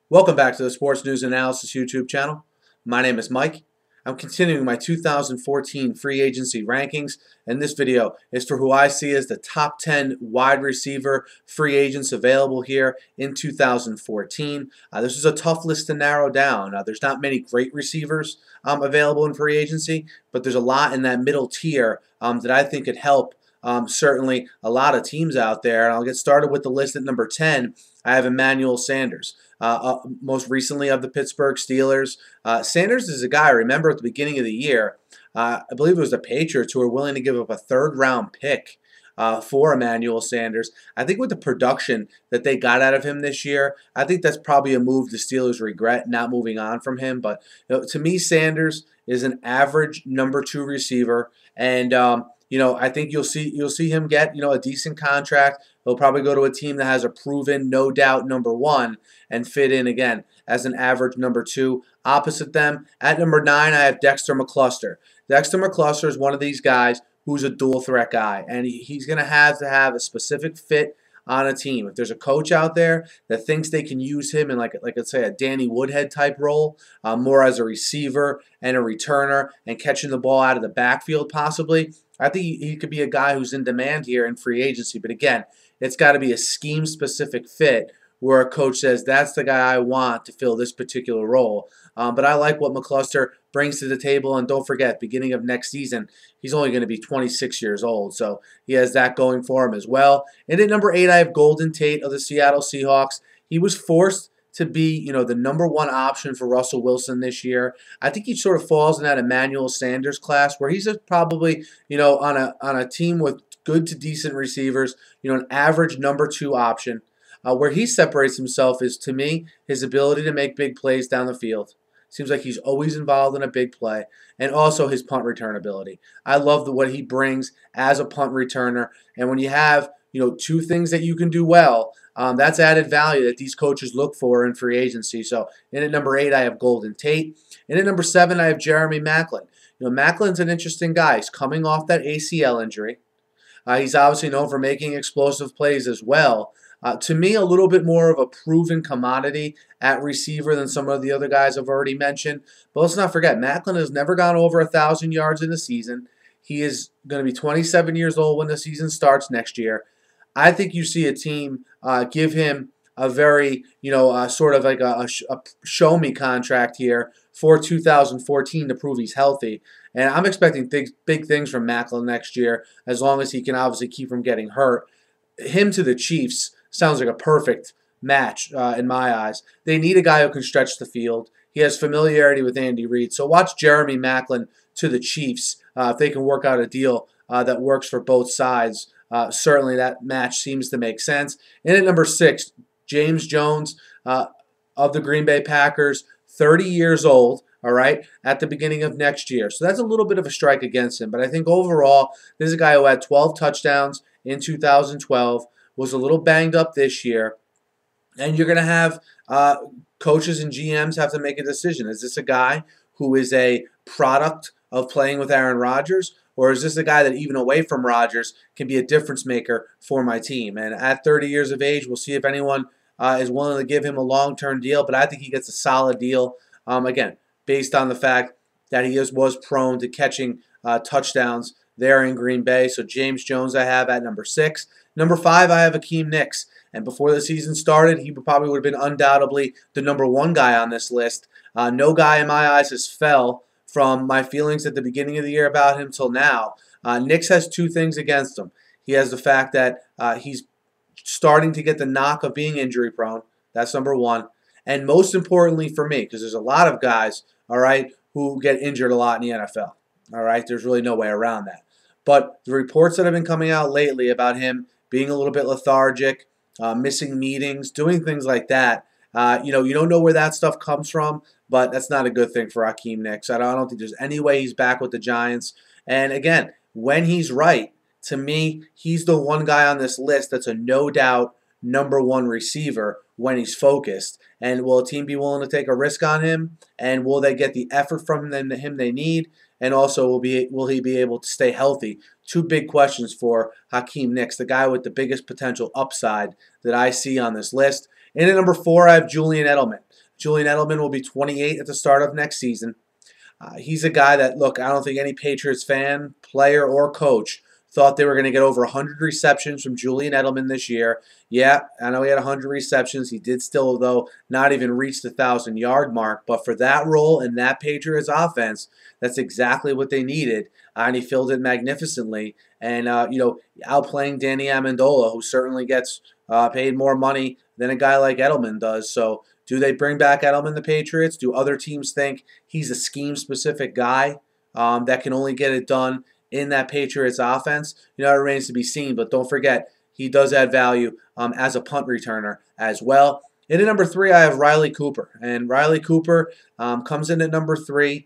Welcome back to the Sports News Analysis YouTube channel. My name is Mike. I'm continuing my 2014 free agency rankings, and this video is for who I see as the top 10 wide receiver free agents available here in 2014. This is a tough list to narrow down. There's not many great receivers available in free agency, but there's a lot in that middle tier that I think could help certainly a lot of teams out there. And I'll get started with the list at number 10. I have Emmanuel Sanders. Most recently of the Pittsburgh Steelers. Sanders is a guy, I remember at the beginning of the year, I believe it was the Patriots who were willing to give up a third-round pick for Emmanuel Sanders. I think with the production that they got out of him this year, I think that's probably a move the Steelers regret not moving on from him. But to me, Sanders is an average number 2 receiver, and I think you'll see him get a decent contract. He'll probably go to a team that has a proven, no doubt number 1 and fit in again as an average number 2. Opposite them, at number 9, I have Dexter McCluster. Dexter McCluster is one of these guys who's a dual threat guy, and he's going to have a specific fit on a team. If there's a coach out there that thinks they can use him in like let's say a Danny Woodhead type role, more as a receiver and a returner and catching the ball out of the backfield possibly, I think he could be a guy who's in demand here in free agency. But again, it's got to be a scheme-specific fit where a coach says, that's the guy I want to fill this particular role. But I like what McCluster brings to the table. And don't forget, beginning of next season, he's only going to be 26 years old. So he has that going for him as well. And at number 8, I have Golden Tate of the Seattle Seahawks. He was forced to be, the number 1 option for Russell Wilson this year. I think he sort of falls in that Emmanuel Sanders class where he's probably, on a team with good to decent receivers, an average number 2 option. Where he separates himself is, to me, his ability to make big plays down the field. Seems like he's always involved in a big play, and also his punt return ability. I love what he brings as a punt returner, and when you have 2 things that you can do well, that's added value that these coaches look for in free agency. So, in at number 8, I have Golden Tate. And at number 7, I have Jeremy Maclin. Maclin's an interesting guy. He's coming off that ACL injury. He's obviously known for making explosive plays as well. To me, a little bit more of a proven commodity at receiver than some of the other guys I've already mentioned. But let's not forget, Maclin has never gone over 1,000 yards in a season. He is going to be 27 years old when the season starts next year. I think you see a team give him a very, sort of like a show-me contract here for 2014 to prove he's healthy. And I'm expecting big things from Maclin next year, as long as he can obviously keep from getting hurt. Him to the Chiefs sounds like a perfect match in my eyes. They need a guy who can stretch the field. He has familiarity with Andy Reid. So watch Jeremy Maclin to the Chiefs if they can work out a deal that works for both sides. Certainly that match seems to make sense. And at number 6, James Jones of the Green Bay Packers, 30 years old, all right, at the beginning of next year. So that's a little bit of a strike against him. But I think overall, this is a guy who had 12 touchdowns in 2012, was a little banged up this year. And you're going to have coaches and GMs have to make a decision. Is this a guy who is a product of playing with Aaron Rodgers? Or is this a guy that even away from Rodgers can be a difference maker for my team? And at 30 years of age, we'll see if anyone is willing to give him a long-term deal. But I think he gets a solid deal, again, based on the fact that he was prone to catching touchdowns there in Green Bay. So James Jones I have at number 6. Number 5, I have Hakeem. And before the season started, he probably would have been undoubtedly the number 1 guy on this list. No guy in my eyes has fell from my feelings at the beginning of the year about him till now. Nix has 2 things against him. He has the fact that he's starting to get the knock of being injury prone. That's number 1. And most importantly for me, because there's a lot of guys, all right, who get injured a lot in the NFL. All right, there's really no way around that. But the reports that have been coming out lately about him being a little bit lethargic, missing meetings, doing things like that, you don't know where that stuff comes from, but that's not a good thing for Hakeem Nicks. I don't think there's any way he's back with the Giants. And again, when he's right, to me, he's the one guy on this list that's a no doubt number 1 receiver when he's focused. And will a team be willing to take a risk on him? And will they get the effort from him they need? And also, will he be able to stay healthy? 2 big questions for Hakeem Nicks, the guy with the biggest potential upside that I see on this list. In at number 4, I have Julian Edelman. Julian Edelman will be 28 at the start of next season. He's a guy that, look, I don't think any Patriots fan, player, or coach thought they were going to get over 100 receptions from Julian Edelman this year. Yeah, I know he had 100 receptions. He did still, though, not even reach the 1,000-yard mark. But for that role in that Patriots offense, that's exactly what they needed. And he filled it magnificently. And, outplaying Danny Amendola, who certainly gets paid more money than a guy like Edelman does. So do they bring back Edelman, the Patriots? Do other teams think he's a scheme-specific guy that can only get it done in that Patriots offense? It remains to be seen, but don't forget, he does add value as a punt returner as well. And at number 3, I have Riley Cooper. And Riley Cooper comes in at number 3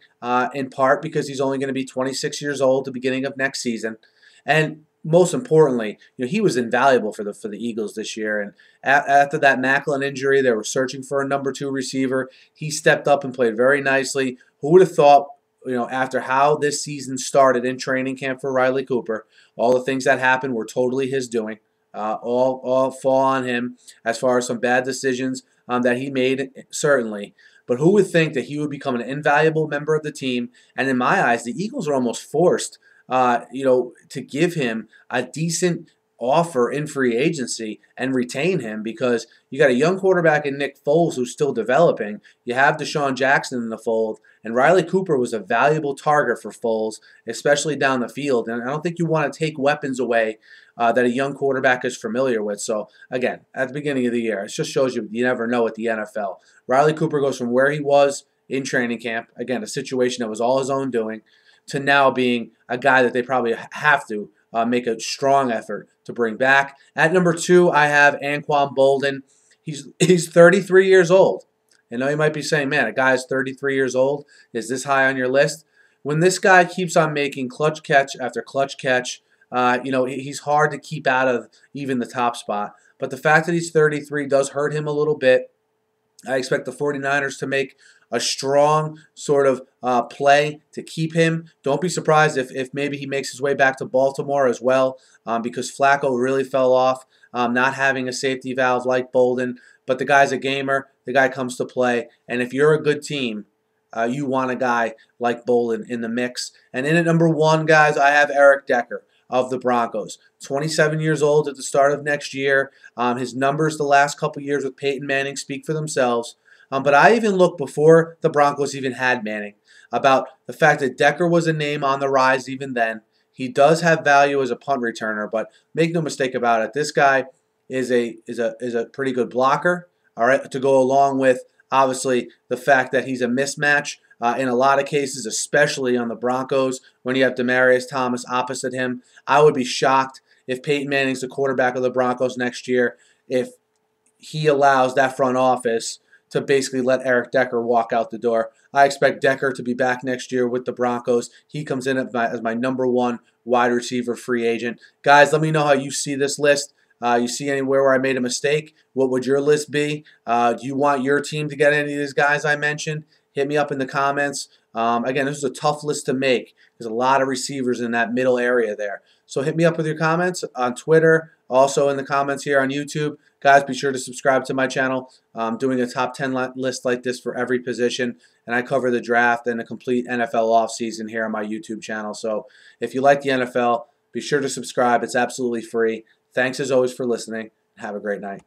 in part because he's only going to be 26 years old at the beginning of next season. And most importantly, he was invaluable for the Eagles this year. And after that Maclin injury, they were searching for a number 2 receiver. He stepped up and played very nicely. Who would have thought, after how this season started in training camp for Riley Cooper, all the things that happened were totally his doing. All fall on him as far as some bad decisions that he made, certainly. But who would think that he would become an invaluable member of the team? And in my eyes, the Eagles are almost forced to give him a decent offer in free agency and retain him, because you got a young quarterback in Nick Foles who's still developing. You have Deshaun Jackson in the fold, and Riley Cooper was a valuable target for Foles, especially down the field. And I don't think you want to take weapons away that a young quarterback is familiar with. So, again, at the beginning of the year, it just shows you never know at the NFL. Riley Cooper goes from where he was in training camp, again, a situation that was all his own doing, to now being a guy that they probably have to make a strong effort to bring back. At number 2, I have Anquan Boldin. He's 33 years old. I know you might be saying, man, a guy is 33 years old. Is this high on your list? When this guy keeps on making clutch catch after clutch catch, he's hard to keep out of even the top spot. But the fact that he's 33 does hurt him a little bit. I expect the 49ers to make a strong sort of play to keep him. Don't be surprised if maybe he makes his way back to Baltimore as well, because Flacco really fell off, not having a safety valve like Boldin. But the guy's a gamer. The guy comes to play. And if you're a good team, you want a guy like Boldin in the mix. And in at number 1, guys, I have Eric Decker of the Broncos. 27 years old at the start of next year. His numbers the last couple years with Peyton Manning speak for themselves. But I even looked before the Broncos even had Manning about the fact that Decker was a name on the rise even then. He does have value as a punt returner, but make no mistake about it, this guy is a pretty good blocker, all right, to go along with, obviously, the fact that he's a mismatch in a lot of cases, especially on the Broncos when you have Demaryius Thomas opposite him. I would be shocked if Peyton Manning's the quarterback of the Broncos next year if he allows that front office to basically let Eric Decker walk out the door. I expect Decker to be back next year with the Broncos. He comes in as my number 1 wide receiver free agent. Guys, let me know how you see this list. You see anywhere where I made a mistake? What would your list be? Do you want your team to get any of these guys I mentioned? Hit me up in the comments. Again, this is a tough list to make. There's a lot of receivers in that middle area there. So hit me up with your comments on Twitter, also in the comments here on YouTube. Guys, be sure to subscribe to my channel. I'm doing a top 10 list like this for every position, and I cover the draft and a complete NFL offseason here on my YouTube channel. So if you like the NFL, be sure to subscribe. It's absolutely free. Thanks as always for listening. Have a great night.